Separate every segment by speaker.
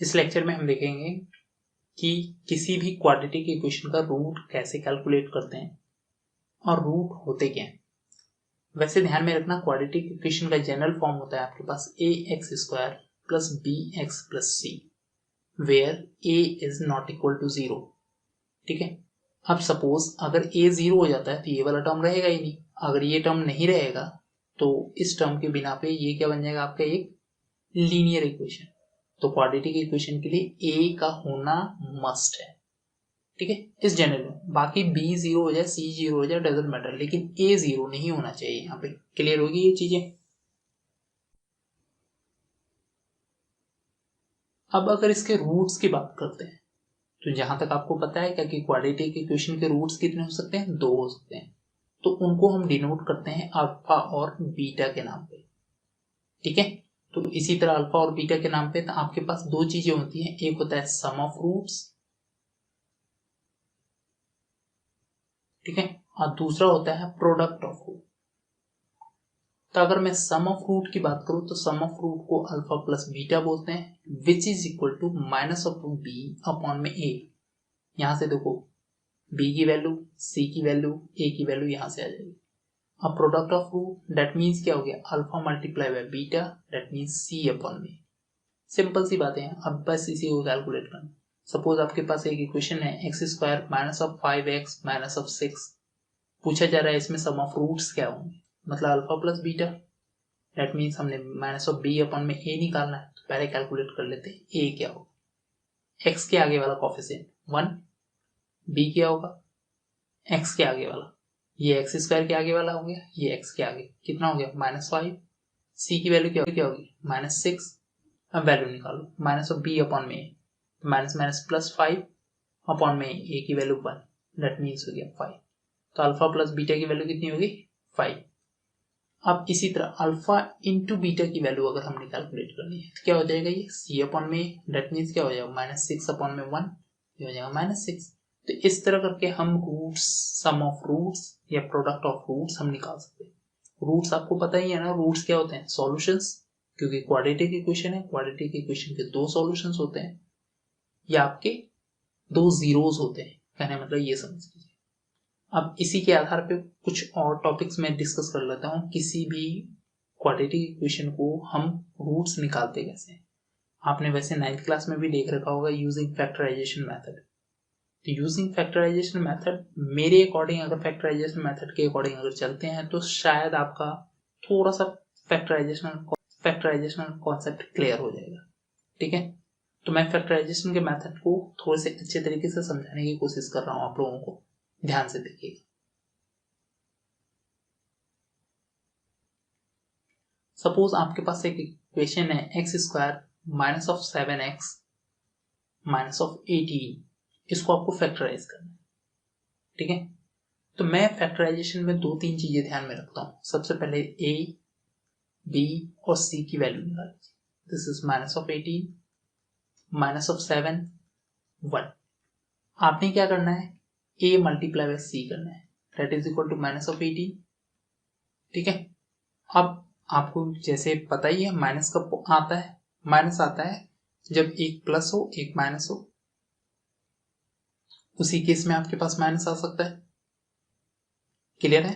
Speaker 1: इस लेक्चर में हम देखेंगे कि किसी भी क्वाड्रेटिक इक्वेशन का रूट कैसे कैलकुलेट करते हैं और रूट होते क्या हैं। वैसे ध्यान में रखना, क्वाड्रेटिक इक्वेशन का जनरल फॉर्म होता है आपके पास ax² plus bx plus c, where a is not equal to 0। ठीक है, अब सपोज अगर a 0 हो जाता है तो ये वाला टर्म रहेगा ही नहीं। अगर ये टर्म नहीं रहेगा तो इस टर्म के बिना पे ये क्या बन जाएगा, आपका एक लीनियर इक्वेशन। तो क्वाड्रेटिक इक्वेशन के लिए a का होना मस्ट है। ठीक है, इस जनरल में बाकी b 0 हो जाए, c 0 हो जाए, डजंट मैटर, लेकिन a 0 नहीं होना चाहिए। यहाँ पे क्लियर होगी ये चीजें। अब अगर इसके रूट्स की बात करते हैं तो जहां तक आपको पता है क्या कि क्वाड्रेटिक इक्वेशन के रूट्स कितने हो सकते हैं, 2 हो सकते हैं। तो उनको हम डिनोट करते हैं अल्फा और बीटा के नाम पे। ठीक है, तो इसी तरह अल्फा और बीटा के नाम पे तो आपके पास दो चीजें होती हैं, एक होता है सम ऑफ रूट्स, ठीक है, और दूसरा होता है प्रोडक्ट ऑफ रूट। तो अगर मैं सम ऑफ रूट की बात करूं तो सम ऑफ रूट को अल्फा प्लस बीटा बोलते हैं, which is equal to minus of b upon में ए। यहां से देखो b की वैल्यू, c की वैल्यू, a की वैल्यू यहां से आ जाएगी। अब product of root that means क्या हो गया, alpha multiply by beta that means c upon में। सिंपल सी बातें हैं, अब बस इसी को कैलकुलेट करना। सपोज आपके पास एक इक्वेशन है x² minus of 5x minus of 6। पूछा जा रहा है इसमें सम ऑफ रूट्स क्या होंगे, मतलब alpha plus beta, that means हमने माइनस ऑफ b अपॉन में a निकालना है। तो पहले कैलकुलेट कर लेते हैं a क्या होगा। x के आगे वाला कोफिशिएंट 1, b क्या होगा x के आगे वाला, ये x² के आगे वाला हो गया, ये x के आगे कितना हो गया -5। c की वैल्यू क्या होगी -6। अब वैल्यू निकालो माइनस ऑफ b अपॉन में a, minus minus plus 5 upon में a की वैल्यू 1, दैट मीन्स हो गया 5। तो अल्फा प्लस बीटा की वैल्यू कितनी होगी 5। अब इसी तरह अल्फा इंटू बीटा की वैल्यू अगर हमने कैलकुलेट करनी है तो क्या हो जाएगा, ये c अपॉन में, दैट मीन्स क्या हो जाएगा -6 अपॉन में 1, ये हो जाएगा -6। तो इस तरह करके हम रूट्स, सम ऑफ रूट्स या प्रोडक्ट ऑफ रूट्स हम निकाल सकते हैं। रूट्स आपको पता ही है ना, रूट्स क्या होते हैं, सॉल्यूशंस, क्योंकि क्वाड्रेटिक इक्वेशन है, क्वाड्रेटिक इक्वेशन के दो सॉल्यूशंस होते हैं या आपके दो जीरोस होते हैं, कहने मतलब ये समझ लीजिए। अब इसी के आधार पे कुछ और टॉपिक्स में डिस्कस कर लेता हूँ। किसी भी क्वाड्रेटिक इक्वेशन को हम रूट्स निकालते कैसे हैं। आपने वैसे 9th क्लास में भी देख रखा होगा यूजिंग फैक्टराइजेशन मेथड। तो यूजिंग फैक्टराइजेशन मेथड, मेरे अकॉर्डिंग अगर फैक्टराइजेशन मेथड के अकॉर्डिंग अगर चलते हैं तो शायद आपका थोड़ा सा फैक्टराइजेशन कॉन्सेप्ट क्लियर हो जाएगा। ठीक है, तो मैं फैक्टराइजेशन के मेथड को थोड़े से अच्छे तरीके से समझाने की कोशिश कर रहा हूँ, आप लोगों को ध्यान से देखिएगा। सपोज आपके पास एक इक्वेशन है x² minus of 7x minus of 18, इसको आपको फैक्टराइज करना है। ठीक है, तो मैं फैक्टराइजेशन में दो तीन चीजें ध्यान में रखता हूं। सबसे पहले a, b और c की वैल्यू निकाल लीजिए। This is minus of 18 minus of 7 1। आपने क्या करना है, a मल्टीप्लाई बाय c करना है, that is equal to minus of 18। ठीक है, अब आपको जैसे पता ही है माइनस कब आता है, माइनस आता है जब एक प्लस हो एक माइनस हो, उसी केस में आपके पास माइनस आ सकता है। क्लियर है,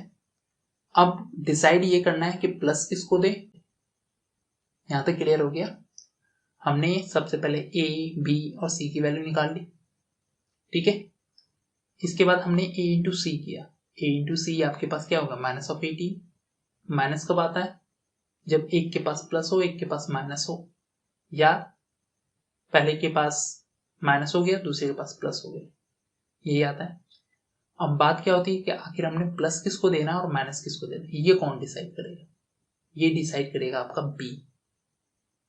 Speaker 1: अब डिसाइड ये करना है कि प्लस किसको दे। यहां तक क्लियर हो गया। हमने सबसे पहले a, b और c की वैल्यू निकाल ली। ठीक है, इसके बाद हमने a इंटू सी किया। a इंटू सी आपके पास क्या होगा, माइनस ऑफ 18। माइनस कब आता है, जब एक के पास प्लस हो एक के पास माइनस हो, या पहले के पास माइनस हो गया दूसरे के पास प्लस हो गया, यही आता है। अब बात क्या होती है कि आखिर हमने प्लस किसको देना है और माइनस किसको देना है, ये कौन डिसाइड करेगा, ये डिसाइड करेगा आपका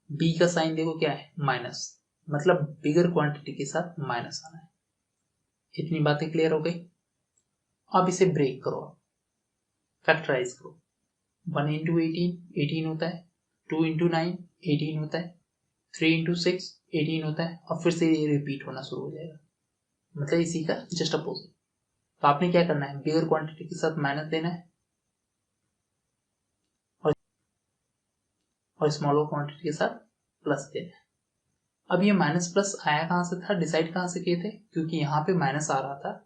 Speaker 1: बी का साइन देखो क्या है माइनस, मतलब बिगर क्वांटिटी के साथ माइनस आना है। इतनी बातें क्लियर हो गई। अब इसे ब्रेक करो, फैक्टराइज करो। 1 इंटू 18 होता है, 2 इंटू 9 18 होता है, 3 इंटू 6 18 होता है, और फिर से ये रिपीट होना शुरू हो जाएगा, मतलब इसी का जस्ट अपोजिट। तो आपने क्या करना है, बिगर क्वांटिटी के साथ माइनस देना है और स्मॉलर क्वांटिटी के साथ प्लस देना है। अब ये माइनस प्लस आया कहाँ से था, डिसाइड कहाँ से किए थे, क्योंकि यहाँ पे माइनस आ रहा था,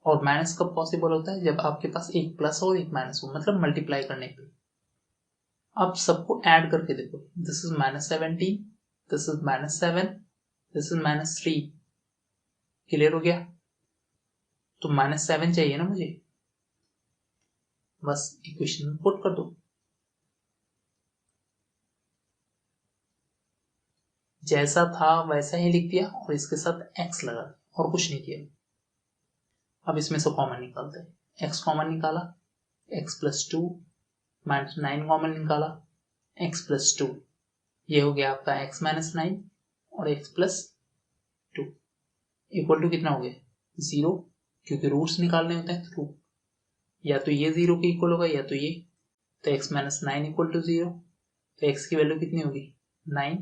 Speaker 1: और माइनस कब पॉसिबल होता है, जब आपके पास एक प्लस और एक माइनस हो, मतलब मल्टीप्लाई करने पे। अब सबको ऐड करके देखो, this is -17, this is -7, this is -3, clear हो गया। तो -7 चाहिए ना मुझे, बस इक्वेशन में पुट कर दो, जैसा था वैसा ही लिख दिया और इसके साथ x लगा दिया और कुछ नहीं किया। अब इसमें से कॉमन निकालते हैं, x कॉमन निकाला, x + 2 -9 कॉमन निकाला, x + 2, ये हो गया आपका x - 9 और x + 2 इक्वल टू कितना हो गया 0, क्योंकि रूट्स निकालने होते हैं तो या तो ये 0 के इक्वल होगा या तो ये, तो x - 9 इक्वल टू 0, तो x की वैल्यू कितनी होगी 9,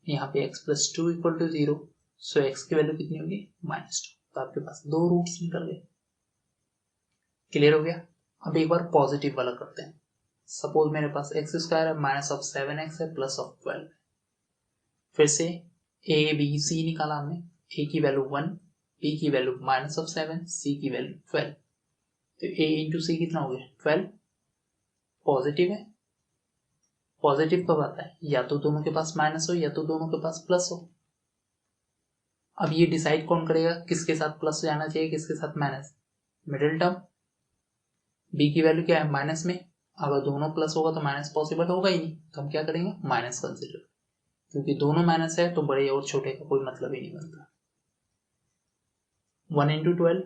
Speaker 1: यहाँ पे x + 2 equal to 0, so x की वैल्यू कितनी होगी -2, तो आपके पास दो रूट्स निकल गए, क्लियर हो गया। अब एक बार पॉजिटिव वाला करते हैं, सपोज मेरे पास x² है, -7x है, +12, फिर से a b c निकाला हमने, a की वैल्यू 1, b की वैल्यू -7, c की वैल्यू 12, तो a इंटू c कितना हो गया 12, पॉजिटिव है, पॉजिटिव कब आता है, या तो दोनों के पास माइनस हो या तो दोनों के पास प्लस हो। अब ये डिसाइड कौन करेगा किसके साथ प्लस जाना चाहिए किसके साथ माइनस, मिडिल टर्म, b की वैल्यू क्या है माइनस में, अगर दोनों प्लस होगा तो माइनस पॉसिबल होगा ही नहीं, तो हम क्या करेंगे माइनस कंसिडर, क्योंकि दोनों माइनस है तो बड़े और छोटे का कोई मतलब ही नहीं बनता। 1 × 12,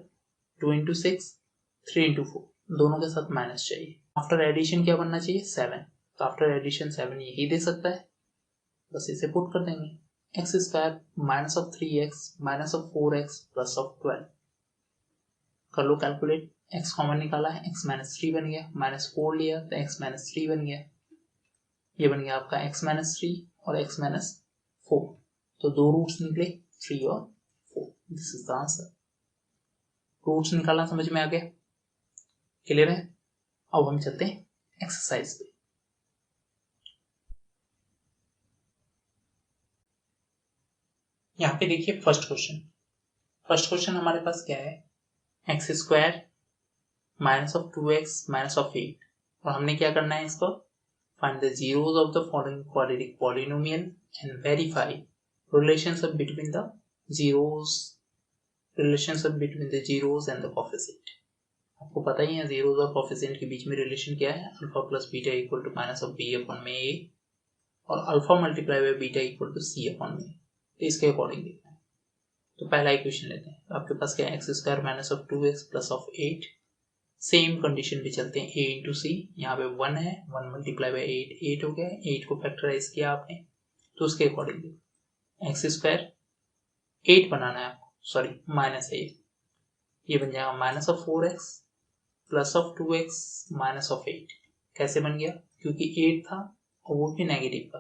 Speaker 1: 2 × 6, 3 × 4, दोनों के साथ माइनस चाहिए। आफ्टर एडिशन क्या बनना चाहिए 7, तो आफ्टर एडिशन 7 यही दे सकता है, बस इसे पुट कर देंगे, x² -3x -4x +12, कर लो कैलकुलेट, x कॉमन निकाला है, x -3 बन गया, -4 लिया तो x -3 बन गया, ये बन गया आपका x -3 और x -4, तो दो रूट्स निकले 3 और 4, this is the answer. Roots निकालना समझ में आ गया, क्लियर है। अब हम चलते हैं एक्सरसाइज पे। यहाँ पे देखिए फर्स्ट क्वेश्चन हमारे पास क्या है, x² -2x -8, और हमने क्या करना है इसको, find the zeros of the following quadratic polynomial and verify relationship between the zeros and the coefficient। आपको पता ही है zeros और coefficient के बीच में रिलेशन क्या है, alpha plus beta equal to -b/a और alpha multiply by beta equal to c/a, तो इसके अकॉर्डिंग देखना है। तो पहला इक्वेशन लेते हैं, तो आपके पास क्या है x² -2x +8, सेम कंडीशन पे चलते हैं, a इंटू सी, यहाँ पे 1 है, 1 मल्टीप्लाई बाई 8, 8 हो गया, 8 को फैक्टराइज किया आपने, तो उसके अकॉर्डिंग x² 8 बनाना है आपको, सॉरी -8, ये बन जाएगा -4x +2x -8, कैसे बन गया, क्योंकि 8 था और वो भी नेगेटिव का,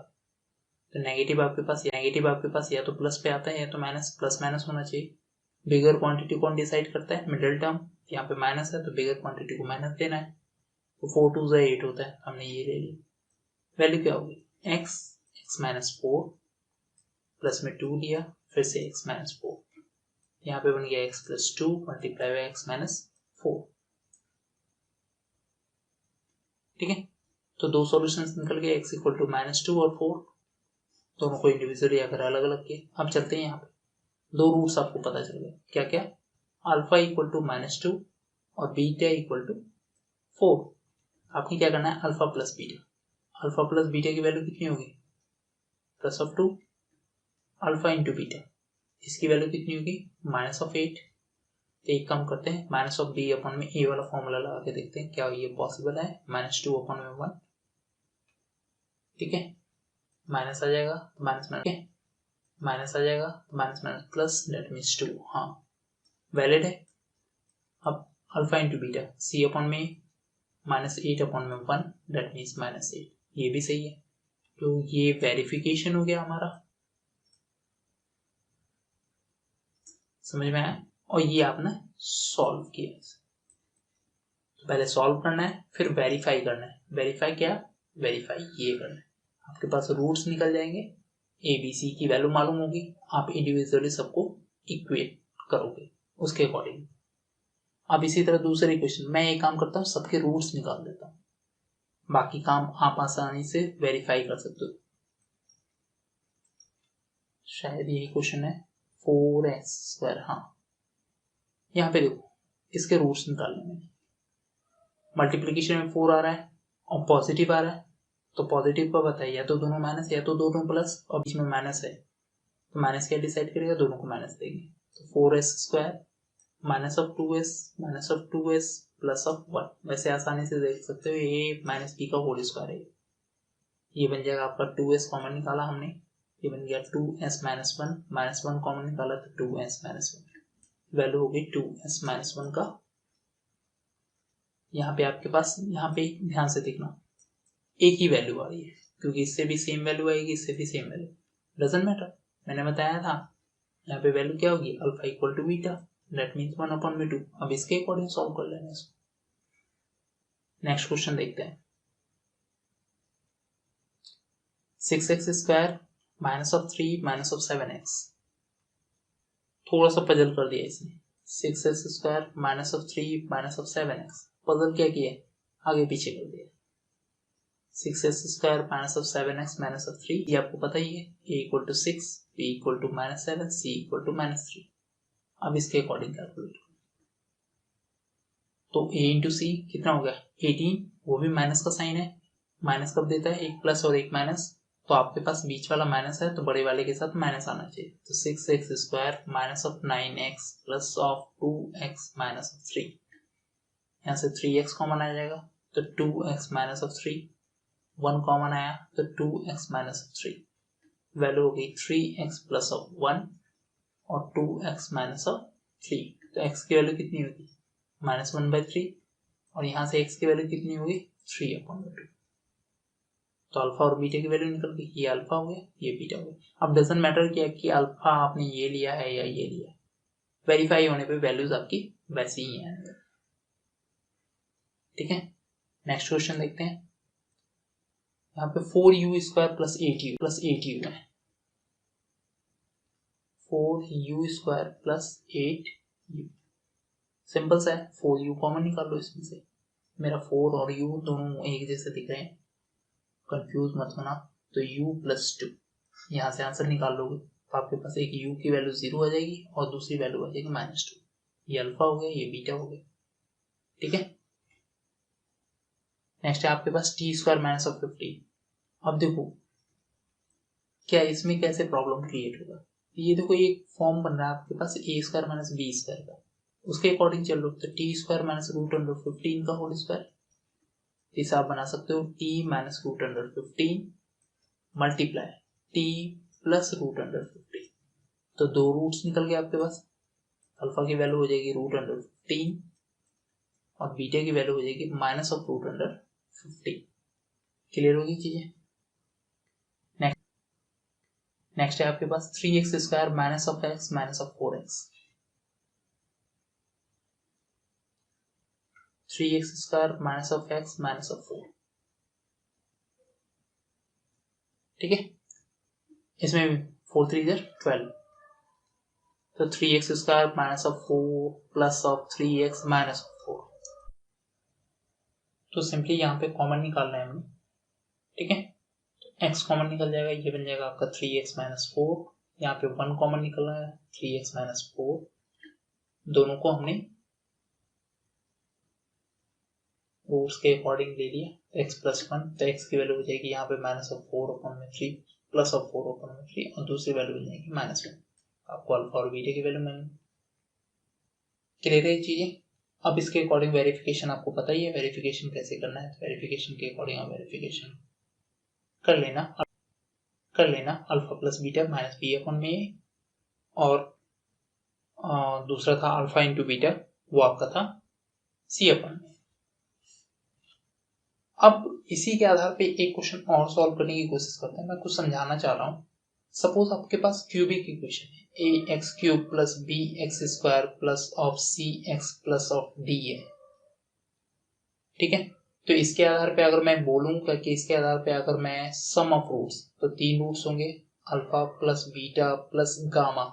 Speaker 1: तो नेगेटिव आपके पास या तो प्लस पे आता है या तो माइनस, प्लस माइनस होना चाहिए। बिगर क्वांटिटी कौन डिसाइड करता है, मिडिल टर्म, यहाँ पे माइनस है तो बिगर क्वांटिटी को माइनस देना है, तो 4 2 8 होता है, हमने ये ले लिया, वैल्यू क्या होगी x -4 प्लस में 2 लिया, फिर से x -4, यहाँ पे बन गया x + 2 मल्टीप्लाई बाई x -4, ठीक है। तो दो सॉल्यूशंस निकल गए, x = -2 और 4, दोनों को इंडिविजुअली अगर अलग अलग किए। अब चलते हैं यहाँ पे, दो रूट्स आपको पता चल गए, क्या क्या, अल्फा = -2 और बीटा = 4। आपने क्या करना है, अल्फा प्लस बीटा की वैल्यू कितनी होगी +2, अल्फा इंटू बीटा, इसकी वैल्यू कितनी होगी -8। तो एक काम करते हैं, -b/a वाला फॉर्मूला लगा के देखते हैं क्या ये पॉसिबल है, -2/1, ठीक है, माइनस आ जाएगा माइनस आ जाएगा, माइनस प्लस, दैट मीन्स 2, हाँ वैलिड है। अब alpha into beta c/a -8/1, that means -8, ये भी सही है, तो ये वेरिफिकेशन हो गया हमारा, समझ में आया, और ये आपने सॉल्व किया। तो पहले सॉल्व करना है, फिर वेरीफाई करना है, वेरीफाई क्या, वेरीफाई ये करना है, आपके पास रूट्स निकल जाएंगे, ए बी सी की वैल्यू मालूम होगी, आप इंडिविजुअली सबको इक्वेट करोगे उसके अकॉर्डिंग। अब इसी तरह दूसरे क्वेश्चन, मैं एक काम करता हूँ, सबके रूट्स निकाल देता हूँ, बाकी काम आप आसानी से वेरीफाई कर सकते हो। शायद यही क्वेश्चन है 4x²। हाँ, यहाँ पे देखो इसके रूट्स निकालने में, मल्टीप्लीकेशन में 4 आ रहा है और पॉजिटिव आ रहा है, तो पॉजिटिव का बताइए या तो दोनों माइनस या तो दोनों प्लस, और बीच में माइनस है तो माइनस क्या डिसाइड करेगा, दोनों को माइनस देंगे। तो 4s² minus of 2s plus of 1। वैसे आसानी से देख सकते हो ये माइनस बी का होल स्क्वायर है, ये बन जाएगा आपका 2s कॉमन निकाला हमने, ये बन गया 2s-1, -1 कॉमन निकाला तो 2s-1, वैल्यू हो गई 2s-1 का। यहाँ पे आपके पास, यहाँ पे ध्यान से देखना, एक ही वैल्यू आ रही है क्योंकि इससे भी सेम वैल्यू आएगी, इससे भी सेम वैल्यू, डजंट मैटर, मैंने बताया था। यहाँ पे वैल्यू क्या होगी, alpha equal to beta, that means 1/2। अब इसके अकॉर्डिंग सॉल्व कर लेना इसको। नेक्स्ट क्वेश्चन देखते हैं, 6x² minus of 3 minus of 7x। थोड़ा सा पजल कर दिया इसने, 6x² minus of 3 minus of 7x, puzzle क्या किया, आगे पीछे कर दिया। 6x² minus of 7x minus of 3, ये आपको पता ही है, a equal to 6, b equal to -7, c equal to -3। अब इसके अकॉर्डिंग कैलकुलेट करो, तो a इंटू सी कितना हो गया 18, वो भी माइनस का साइन है, माइनस कब देता है, एक प्लस और एक माइनस, तो आपके पास बीच वाला माइनस है तो बड़े वाले के साथ माइनस आना चाहिए, तो 6x² minus of 9x plus of 2x minus of 3, यहाँ से 3x कॉमन आ जाएगा तो 2x माइनस ऑफ 3, 1 कॉमन आया तो 2x माइनस ऑफ 3, वैल्यू हो गई 3x प्लस ऑफ 1 और 2x माइनस ऑफ 3, तो x की वैल्यू कितनी होगी -1/3, और यहाँ से x की वैल्यू कितनी होगी 3/2, तो अल्फा और बीटा की वैल्यू निकल गई, ये अल्फा हो गया ये बीटा हो गया। अब डजंट मैटर क्या कि अल्फा आपने ये लिया है या ये लिया है, वेरीफाई होने पे वैल्यूज आपकी वैसी ही हैं, ठीक है। नेक्स्ट क्वेश्चन देखते हैं, यहाँ पे 4u² प्लस 8u है, 4u² प्लस 8u, सिंपल सा है, 4u कॉमन निकाल लो इसमें से, मेरा 4 और u दोनों एक जैसे दिख रहे हैं, कंफ्यूज मत होना, तो u प्लस 2, यहाँ से आंसर निकाल लोगे तो आपके पास एक u की वैल्यू 0 आ जाएगी और दूसरी वैल्यू आ जाएगी -2, ये अल्फा हो गया ये बीटा हो गया, ठीक है। नेक्स्ट है आपके पास t² माइनस ऑफ 15। अब देखो क्या इसमें कैसे प्रॉब्लम क्रिएट होगा, ये देखो एक फॉर्म बन रहा है आपके पास a² माइनस b² का, उसके अकॉर्डिंग चल लो तो t² माइनस √15 का होल स्क्वायर, इसे आप बना सकते हो t minus √15 multiply t plus √15, तो दो रूट्स निकल गए आपके पास, अल्फा की वैल्यू हो जाएगी √15 और बीटा की वैल्यू हो जाएगी माइनस ऑफ √15, क्लियर होगी चीजें। नेक्स्ट है आपके पास 3x² minus of x minus of 4x, 3x² minus of x minus of 4, ठीक है। इसमें 4 3 12, तो 3x² minus of 4 plus of 3x minus of 4, तो सिंपली यहाँ पे कॉमन निकालना है हमें, ठीक है। x कॉमन निकल जाएगा, ये बन जाएगा आपका 3x माइनस 4, यहाँ पे 1 कॉमन निकलना है 3x माइनस 4, दोनों को हमने रूट्स के अकॉर्डिंग ले लिया, x प्लस 1, तो x की वैल्यू हो जाएगी यहाँ पे -4/3 प्लस ऑफ 4/3 और दूसरी वैल्यू हो जाएगी -1, आपको अल्फा और बीटा की वैल्यू मिलेगी, क्लियर है चीजें। अब इसके अकॉर्डिंग वेरिफिकेशन आपको पता ही है, वेरिफिकेशन कैसे करना है, वेरिफिकेशन के अकॉर्डिंग आप वेरिफिकेशन कर लेना alpha plus beta minus b/a, और दूसरा था अल्फा इंटू बीटा, वो आपका था c/a। अब इसी के आधार पे एक क्वेश्चन और सॉल्व करने की कोशिश करते हैं, मैं कुछ समझाना चाह रहा हूँ। सपोज आपके पास क्यूबिक इक्वेशन है, ax³ plus bx² plus of cx plus of d है, ठीक है। तो इसके आधार पे अगर मैं बोलूंगा कि इसके आधार पे अगर मैं सम ऑफ रूट्स, तो 3 रूट्स होंगे, alpha plus beta plus gamma,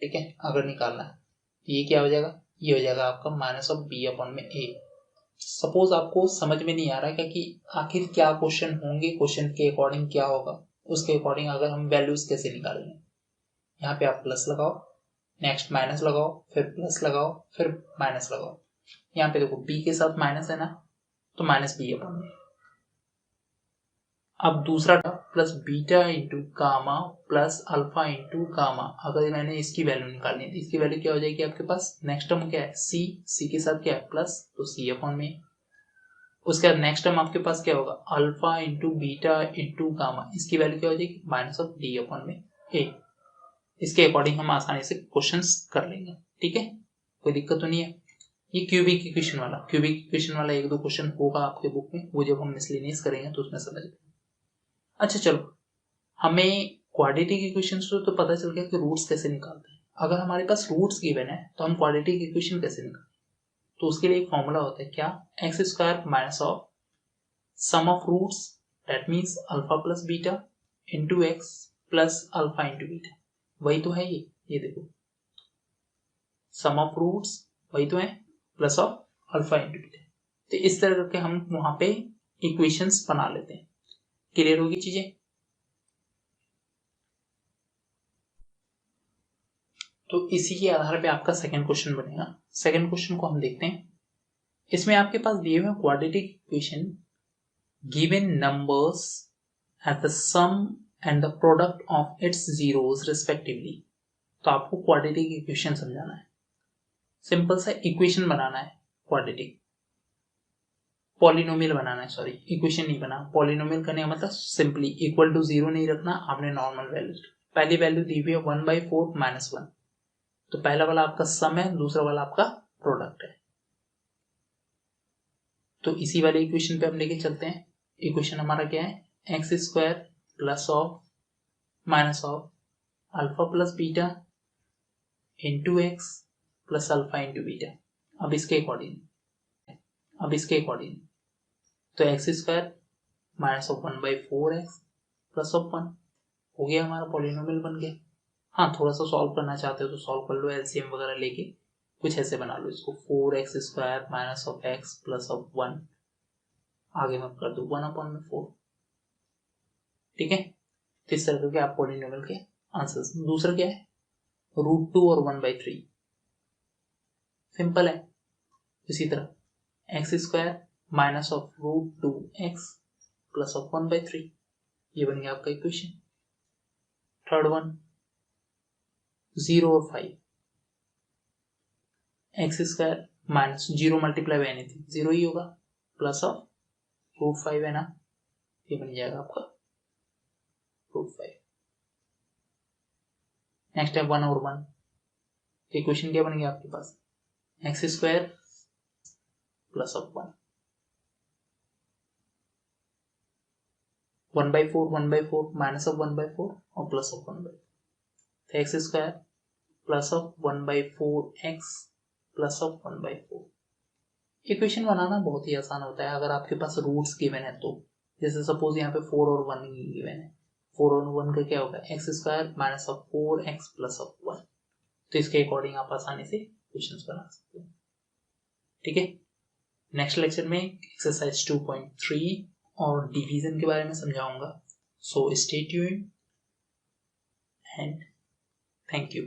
Speaker 1: ठीक है, अगर निकालना है तो ये क्या हो जाएगा, ये हो जाएगा आपका माइनस ऑफ बी अपॉन में ए। सपोज आपको समझ में नहीं आ रहा है कि आखिर क्या क्वेश्चन होंगे, क्वेश्चन के अकॉर्डिंग क्या होगा, उसके अकॉर्डिंग अगर हम वैल्यूज कैसे निकालेंगे। यहाँ पे आप प्लस लगाओ, नेक्स्ट माइनस लगाओ, फिर प्लस लगाओ, फिर माइनस लगाओ। यहाँ पे देखो बी के साथ माइनस है ना, तो माइनस बी अपॉन में। अब दूसरा plus beta into gamma plus alpha into gamma, अगर मैंने इसकी वैल्यू निकालनी है तो इसकी वैल्यू क्या हो जाएगी आपके पास, नेक्स्ट टर्म क्या है सी, सी के साथ क्या है प्लस, तो सी अपॉन में। उसके बाद नेक्स्ट टर्म आपके पास क्या होगा, alpha into beta into gamma, इसकी वैल्यू क्या हो जाएगी, माइनस ऑफ डी अपॉन में ए। इसके अकॉर्डिंग हम आसानी से क्वेश्चंस कर लेंगे, ठीक है, कोई दिक्कत तो नहीं है। ये क्यूबिक इक्वेशन वाला एक दो क्वेश्चन होगा आपके बुक में, वो जब हम मिसलेनियस करेंगे तो उसमें समझ। अच्छा चलो, हमें क्वाड्रेटिक इक्वेशन से तो पता चल गया कि रूट्स कैसे निकालते हैं। अगर हमारे पास रूट्स गिवन है तो हम क्वाड्रेटिक इक्वेशन कैसे निकालते हैं, तो उसके लिए एक फॉर्मूला होता है क्या, x square minus of sum of roots, that means alpha plus beta into x plus alpha into beta. वही तो है ये देखो सम ऑफ रूट्स वही तो है, plus of alpha into beta. तो इस तरह करके हम वहां पे इक्वेशंस बना लेते हैं। क्लियर होगी चीजें। तो इसी के आधार पे आपका सेकंड क्वेश्चन बनेगा। सेकंड क्वेश्चन को हम देखते हैं। इसमें आपके पास दिए हुए quadratic equation, given numbers at the sum and the product of its zeros respectively. तो आपको क्वाड्रेटिक इक्वेशन समझाना है, सिंपल सा इक्वेशन बनाना है क्वाड्रेटिक, पॉलिनोमियल बनाना है, सॉरी इक्वेशन नहीं बना, पॉलिनोमियल करने का मतलब सिंपली इक्वल टू जीरो नहीं रखना, आपने नॉर्मल वैल्यू, पहली वैल्यू दी हुई है 1/4 माइनस 1, तो पहला वाला आपका सम है, दूसरा वाला आपका प्रोडक्ट है। तो इसी वाले इक्वेशन पे हम लेके चलते हैं। इक्वेशन हमारा क्या है, x square plus of minus of alpha plus beta into x plus alpha into beta. अब इसके अकॉर्डिंग तो X square minus of 1/4x plus of 1 हो गया, हमारा पॉलिनोमियल बन गया। हाँ, थोड़ा सा सॉल्व करना चाहते हो तो सॉल्व कर लो, एलसीएम वगैरह लेके कुछ ऐसे बना लो इसको, 4x square minus of x plus of 1, आगे मैं कर दू 1/4, ठीक है। तो इस तरह करके आप पॉलिनोमियल के आंसर्स। दूसरा क्या है, √2 और 1/3, सिंपल है। इसी तरह x square minus of √2x plus of 1/3, ये बन गया आपका इक्वेशन। थर्ड वन 0 और 5, x square minus 0 multiply by anything 0 ही होगा, प्लस ऑफ √5 है ना, ये बन जाएगा आपका √5। नेक्स्ट है 1 और 1, इक्वेशन क्या बन गया आपके पास, X square plus of 1/4 minus of 1/4 और प्लस ऑफ 1/4, तो X square plus of 1/4x plus of 1/4। Equation बनाना बहुत ही आसान होता है अगर आपके पास रूट्स गिवन है तो। जैसे सपोज यहाँ पे 4 और 1 गिवन है, 4 और 1 का क्या होगा, x square minus of 4x plus of 1। तो इसके अकॉर्डिंग आप आसानी से क्वेश्चंस बना सकते हो, ठीक है। नेक्स्ट लेक्चर में एक्सरसाइज 2.3 और डिवीजन के बारे में समझाऊंगा। So stay tuned and thank you.